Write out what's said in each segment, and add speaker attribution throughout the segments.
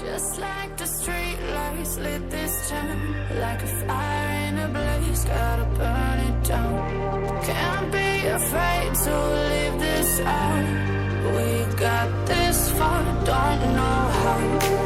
Speaker 1: Just like the street lights lit this town, like a fire in a blaze, gotta burn it down. Can't be afraid to leave this out. We got this far, don't know how.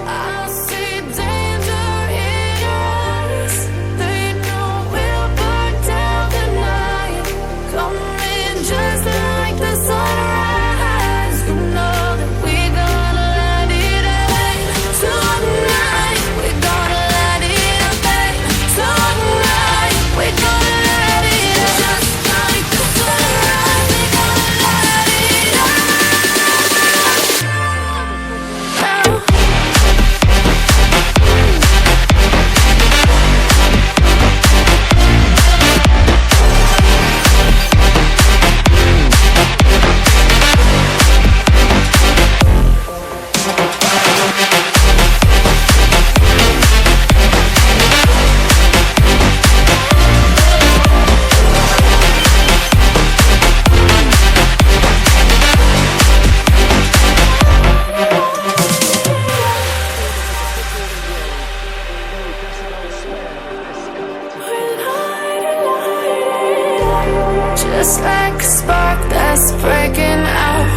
Speaker 1: I see danger in your eyes. They know we'll burn down the night. Coming just like the sunrise. You know that we gonna let it rain tonight. We gonna let it rain tonight. We gonna let it just like the sunrise. We gonna let it rain. Just like a spark that's breaking out.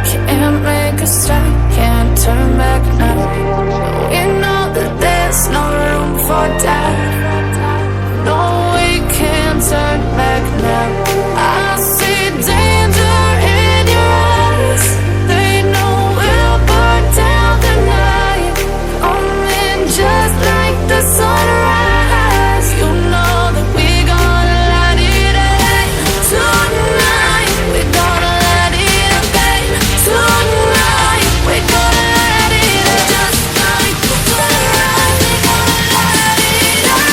Speaker 1: Can't make a stop, can't turn back now. We know that there's no room for doubt. No, we can't turn back now. I see danger in your eyes. They know we'll burn down the night. Coming just like the sunrise. You know that we gonna let it rain tonight. We gonna let it rain tonight. We gonna let it just like the sunrise. We gonna let it rain.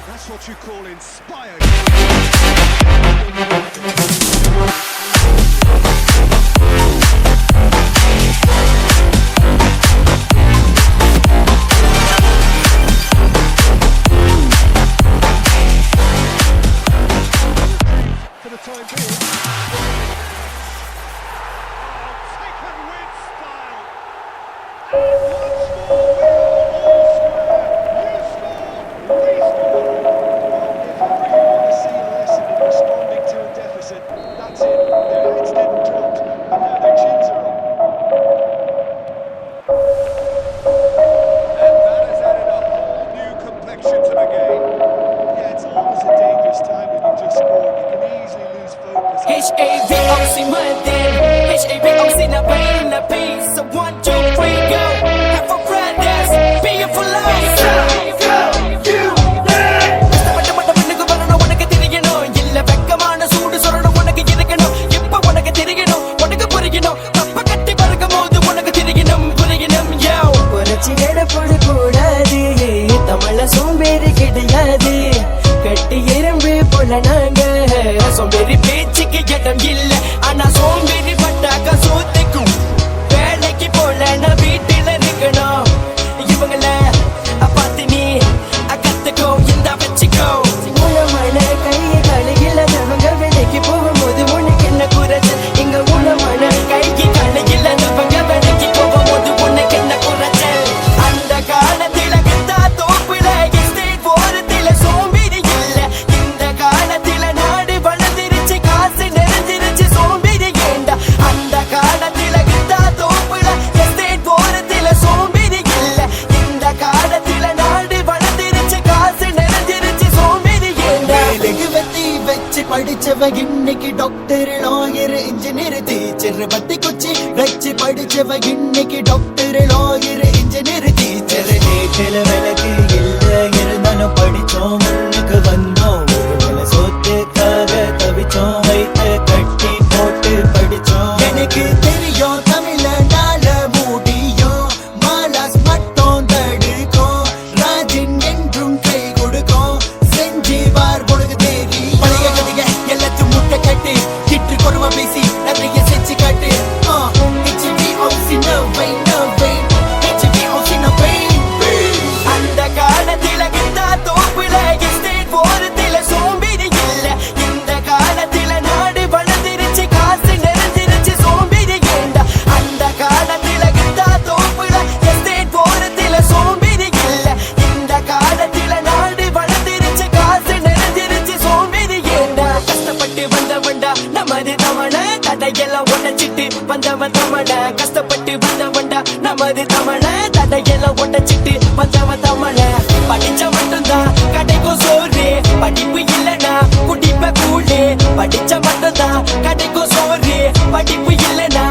Speaker 2: That's what you call inspired. For the time being. Taken with style. Once more, we are all square. You score, we score. If ever you want to see a lesson in responding to a deficit, that's it. Their heads didn't drop, and now their chins are up. And that has added a whole new complexion to the game. Yeah, it's always a dangerous time when you've just scored. You can easily lose focus.
Speaker 3: H-A-V-O-C Monday, H-A-V-O-C na pain na peace. So 1, 2, 3, go. Have for brothers, be it for life. கஷ்டப்பட்டு வரணும் உனக்கு தெரியணும். இல்ல வெக்கமான சூடு சொல்லணும் உனக்கு இருக்கணும். இப்ப உனக்கு தெரியணும், உனக்கு புரியணும். தப்ப கட்டி பறக்கும் போது உனக்கு தெரியணும், புரியணும். புரட்சிகளை போடக்கூடாது, தமிழ சோம்பேறி கிடையாது. கட்டி எறும்பு போல நாங்க சோம்பேறி பேச்சுக்கு இடம் இல்ல. ஆனா சோம்பேறி பட்டாக்க சோத்துக்கும் வேலைக்கு போல நான் வீட்டில இருக்கணும். இவங்கள பார்த்து நீ கத்துக்கோ, இந்த வச்சுக்கோ. மூலமான கையை கலையில் அவங்க வேலைக்கு போகும்போது உனக்கு என்ன குறைச்சல்? இங்க மூலமான கைக்கு கலையில் அவங்க வேலைக்கு போகும்போது உனக்கு என்ன குறைச்சல்? அந்த காலத்தில கிட்டா தோப்புல எஸ்டேட் ஓரத்தில சோம்பேறி இல்ல. இந்த காலத்தில நாடு வளர்ந்துருச்சு, காசு நிறைஞ்சிருச்சு, சோம்பேறி ஏண்டா? அந்த காலத்தில கிட்டா தோப்புல எஸ்டேட் ஓரத்தில
Speaker 4: படிச்சவ இன்னைக்கு டாக்டர் லாயர் இன்ஜினியர் டீச்சர் பத்தி குச்சி வச்சு படிச்சவ இன்னைக்கு டாக்டர் லாயர் இன்ஜினியர் டீச்சர் வீட்டுல விளக்கு இல்ல இருந்தாலும் படிச்சோம் முன்னுக்கு வந்தோம் ஒரு வேளை சொத்துக்காக தவிச்சோம் வைத்த கட்டி போட்டு படிச்சோம் எனக்கு தெரியும் தமிழனால முடியும் மாலாஸ் மட்டும் தடுக்கும் ராஜின் என்றும் கை கொடுக்கும் செஞ்சு வார் பொழுது தேடி பழைய கதைங்க எல்லாத்தையும் முட்டை கட்டு திட்டு கொடுமை பேசி நிறைய செஞ்சு காட்டு
Speaker 3: அந்த காலத்தில கிட்டா தோப்புல எஸ்டேட் போறதில சோம்பேறி இல்ல இந்த காலத்தில நாடு வளர்ந்துருச்சு காசு நிறைஞ்சிருச்சு சோம்பேறி ஏண்டா அந்த காலத்தில கிட்டா தோப்புல எஸ்டேட் போறதில சோம்பேறி இல்ல இந்த காலத்தில நாடு வளர்ந்துருச்சு காசு நிறைஞ்சிருச்சு சோம்பேறி ஏண்டா கஷ்டப்பட்டு வந்தவன்டா நமது தமிழ தடையெல்லாம் உடைச்சிட்டு வந்தவன் தமிழ கஷ்டப்பட்டு வந்தவன்டா நமது தமிழ தடையெல்லாம் உடைச்சிட்டு வந்தவன் தமிழ படிச்ச மட்டும்தான் கடைக்கும் சோறு படிப்பு இல்லனா குடிப்ப கூழு படிச்ச மட்டும்தான் கடைக்கும் சோறு படிப்பு இல்லனா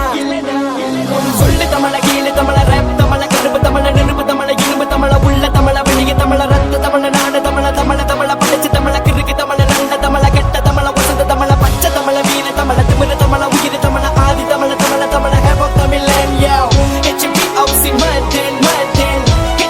Speaker 3: சொல்லு தமிழ கீழே தமிழ ரேப் தமிழ கருப்பு தமிழ நெருப்பு தமிழ இரும்பு தமிழ உள்ள தமிழ வெளிய தமிழ ரத்த தமிழ நாடு தமிழ தமிழ தமிழ படிச்ச தமிழ கிறுக்கு தமிழ நல்ல தமிழ கெட்ட தமிழ வசந்த தமிழ பச்சை தமிழ வீர தமிழ திமிர தமிழ உயிர் தமிழ ஆதி தமிழ தமிழ தமிழ ஹேப் ஆஃப் தமிழன் yo HBOC Madan Madan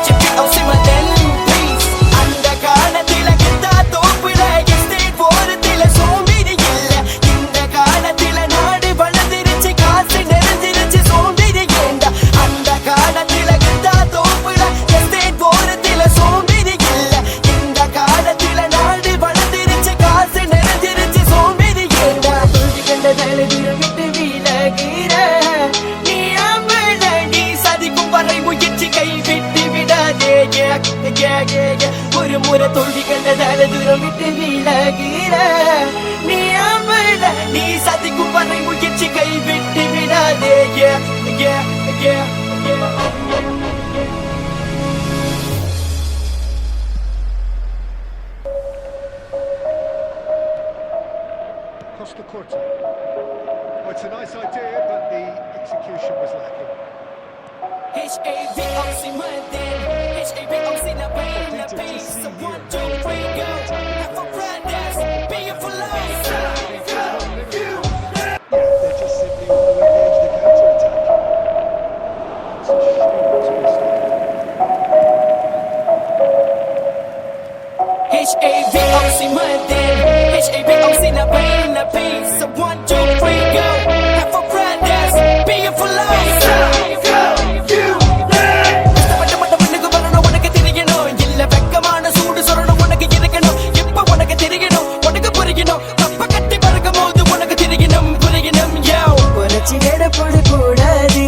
Speaker 3: HBOC Madan please அந்த காலத்தில கிட்டா தோப்புல எஸ்டேட் போறதில சோம்பேறி இல்ல இந்த காலத்தில நாடு வளர்ந்துருச்சு காசு நிறைஞ்சிருச்சு சோம்பேறி ஏண்டா அந்த காலத்தில கிட்டா தோப்புல எஸ்டேட் போறதில சோம்பேறி இல்ல இந்த காலத்தில நாடு வளர்ந்துருச்சு காசு நிறைஞ்சிருச்சு சோம்பேறி ஏண்டா துள்ளி கண்ட தலைவீரம் விட்டு விலகிற நீ அம்பளடி சதிக்கும் வரை முயற்சி கை விட்டு விடாதே ஒரு முறை தோல்வி கண்ட தலை தூரம் விட்டு விலகிற நீ அம்பள நீ சதிக்கும் வரை முயற்சி கை விட்டு விடாதே
Speaker 2: Costa Curta. Well, it's a nice idea, but the execution was lacking.
Speaker 3: HAVOC Monday, HAVOC na pain, na pain. So 1, 2, 3, go. Have a brothers, be it for life.
Speaker 2: Yeah, they just simply want to engage the counter-attack. It's a shame to
Speaker 3: HAVOC Monday, HAVOC na pain, na pain. So 1, 2, 3, go. Have a brothers, be it for life. கஷ்டப்பட்ட மட்டமண்ணுக்கு வரணும் உனக்கு தெரியணும் இல்ல வெக்கமான சூடு சொல்லணும் உனக்கு இருக்கணும் இப்ப உனக்கு தெரியணும் உனக்கு புரியணும் தப்ப கட்டி பறக்கும் போது உனக்கு தெரியணும் புரியணும் யோ புரட்சி எடப்பட கூடாது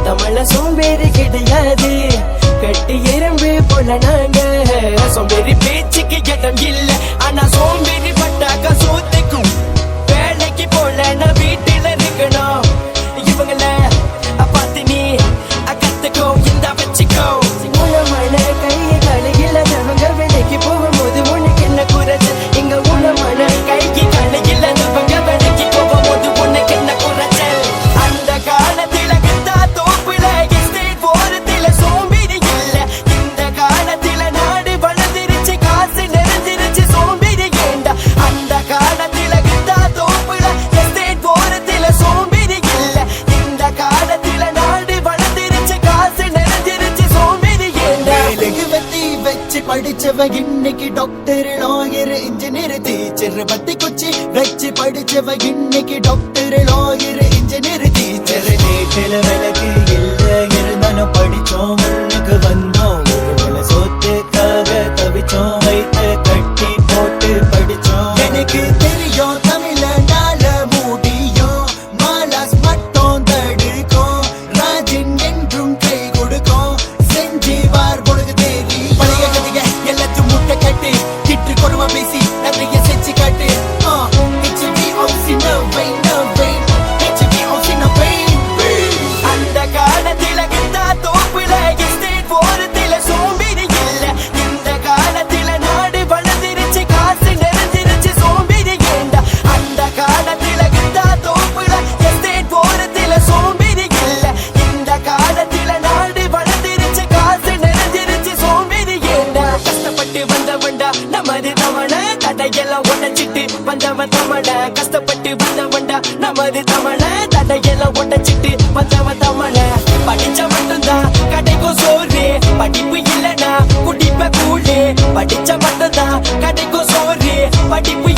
Speaker 3: தமிழ சோம்பேறி கிடையாது கட்டி எறும்பு போல நாங்க சோம்பேறி பேச்சுக்கு இடம் இல்ல ஆனா சோம்பேறி பட்டாக்க சோத்துக்கும் வேலைக்கு போல நான் வீட்டுல இருக்கணும் இவங்கள பார்த்து நீ கத்துக்கோ இந்த வச்சுக்கோ உணமான கையை கலையில அவங்க வேலைக்கு போகும்போது உனக்கு என்ன குறைச்சல் இங்க உணமான கைக்கு கலையில அவங்க வேலைக்கு போகும்போது உனக்கு என்ன குறைச்சல் அந்த காலத்தில கிட்டா தோப்புல எஸ்டேட் போறதில சோம்பேறி இல்ல இந்த காலத்தில நாடு வளர்ந்துருச்சு காசு நிறைஞ்சிருச்சு சோம்பேறி ஏண்டா அந்த காலத்தில கிட்டா தோப்புல எஸ்டேட் போறதில சோம்பேறி இல்ல இந்த காலத்தில நாடு வளர்ந்துருச்சு காசு நிறைஞ்சிருச்சு சோம்பேறி ஏண்டா
Speaker 4: வெத்தி வச்சு படிச்சவ இன்னைக்கு டாக்டர் லாயர் இன்ஜினியர் டீச்சர் பத்தி குச்சி வச்சு படிச்சவ இன்னைக்கு டாக்டர் லாயர் இன்ஜினியர் டீச்சர் வீட்டுல விளக்கு இல்ல இருந்தாலும் படிச்சோம் முன்னுக்கு வந்தோம் ஒரு வேளை சொத்துக்காக தவிச்சோம் வைத்த கட்டி போட்டு படிச்சோம் எனக்கு தெரியும் தமிழனால முடியும் மாலாஸ் மட்டும் தடுக்கும் ராஜின் என்றும் கை கொடுக்கும் செஞ்சு வார் பொழுது தேடி பழைய கதைங்க எல்லாத்தையும் முட்டை கட்டு திட்டு கொடுமை பேசி நிறைய செஞ்சு காட்டு HBOC no pain, no pain. HBOC no pain.
Speaker 3: அந்த காலத்தில கிட்டா தோப்புல எஸ்டேட் போற உடைச்சிட்டு வந்தவன் தமிழ கஷ்டப்பட்டு வந்தவன்டா நமது தமிழ தடையெல்லாம் உடைச்சிட்டு வந்தவன் தமிழ படிச்ச மட்டும்தான் கடைக்கும் சோறு படிப்பு இல்லனா குடிப்ப கூழு படிச்ச மட்டும்தான் கடைக்கும் சோறு படிப்பு